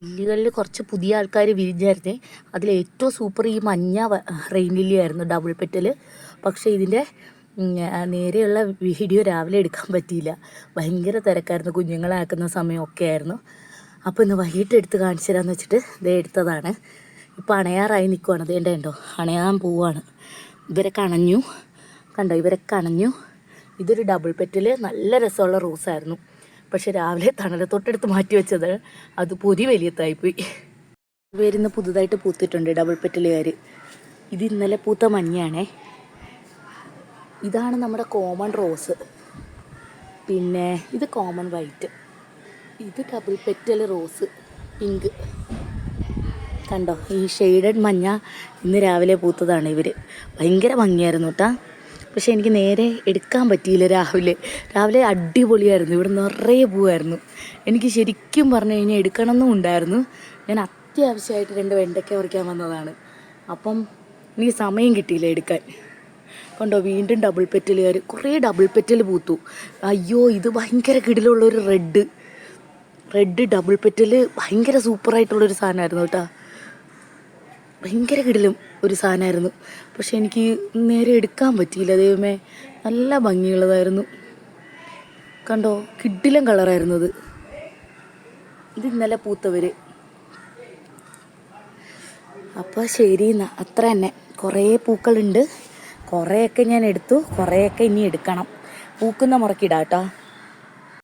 ലില്ലികളിൽ കുറച്ച് പുതിയ ആൾക്കാർ വിരിഞ്ഞായിരുന്നേ. അതിൽ ഏറ്റവും സൂപ്പർ ഈ മഞ്ഞ റെയിൻ ലില്ലി ആയിരുന്നു, ഡബിൾ പെറ്റൽ. പക്ഷേ ഇതിൻ്റെ നേരെയുള്ള വീഡിയോ രാവിലെ എടുക്കാൻ പറ്റിയില്ല, ഭയങ്കര തിരക്കായിരുന്നു, കുഞ്ഞുങ്ങളെ ആക്കുന്ന സമയമൊക്കെ ആയിരുന്നു. അപ്പോൾ ഇന്ന് വൈകിട്ട് എടുത്ത് കാണിച്ചു തരാമെന്ന് വെച്ചിട്ട് ഇതേ എടുത്തതാണ്. ഇപ്പോൾ അണയാറായി നിൽക്കുവാണ്, അതേണ്ട ഉണ്ടോ, അണയാൻ പോവാണ്. ഇവരൊക്കെ അണഞ്ഞു, കണ്ടോ, ഇവരൊക്കെ അണഞ്ഞു. ഇതൊരു ഡബിൾ പെറ്റൽ, നല്ല രസമുള്ള റോസായിരുന്നു. പക്ഷെ രാവിലെ തണലത്തൊട്ടെടുത്ത് മാറ്റി വെച്ചത് അത് പൊരി വലിയത്തായിപ്പോയി. വരുന്ന പുതുതായിട്ട് പൂത്തിട്ടുണ്ട് ഡബിൾ പെറ്റലുകാർ. ഇത് ഇന്നലെ പൂത്ത മഞ്ഞയാണേ. ഇതാണ് നമ്മുടെ കോമൺ റോസ്. പിന്നെ ഇത് കോമൺ വൈറ്റ്. ഇത് ഡബിൾ പെറ്റൽ റോസ് പിങ്ക്. കണ്ടോ, ഈ ഷെയ്ഡഡ് മഞ്ഞ ഇന്ന് രാവിലെ പൂത്തതാണ്. ഇവർ ഭയങ്കര ഭംഗിയായിരുന്നു കേട്ടോ. പക്ഷെ എനിക്ക് നേരെ എടുക്കാൻ പറ്റിയില്ല. രാവിലെ അടിപൊളിയായിരുന്നു, ഇവിടെ നിറയെ പൂവായിരുന്നു. എനിക്ക് ശരിക്കും പറഞ്ഞു കഴിഞ്ഞാൽ എടുക്കണമെന്നും ഉണ്ടായിരുന്നു. ഞാൻ അത്യാവശ്യമായിട്ട് 2 വെണ്ടയ്ക്ക പറിക്കാൻ വന്നതാണ്. അപ്പം എനിക്ക് സമയം കിട്ടിയില്ല എടുക്കാൻ. കണ്ടോ, വീണ്ടും ഡബിൾ പെറ്റലുകാർ, കുറേ ഡബിൾ പെറ്റൽ പൂത്തു. അയ്യോ, ഇത് ഭയങ്കര കിടിലുള്ളൊരു റെഡ് ഡബിൾ പെറ്റൽ, ഭയങ്കര സൂപ്പറായിട്ടുള്ളൊരു സാധനമായിരുന്നു കേട്ടോ. ഭയങ്കര കിടിലും ഒരു സാധനമായിരുന്നു. പക്ഷെ എനിക്ക് നേരെ എടുക്കാൻ പറ്റിയില്ല. ദൈവമേ, നല്ല ഭംഗിയുള്ളതായിരുന്നു. കണ്ടോ, കിടിലം കളറായിരുന്നു അത്. ഇത് ഇന്നലെ പൂത്തവർ. അപ്പോൾ ശരി എന്നാൽ, അത്ര തന്നെ. കുറേ പൂക്കളുണ്ട്, കുറേയൊക്കെ ഞാൻ എടുത്തു, കുറേയൊക്കെ ഇനി എടുക്കണം. പൂക്കുന്ന മുറക്കിടാം കേട്ടോ.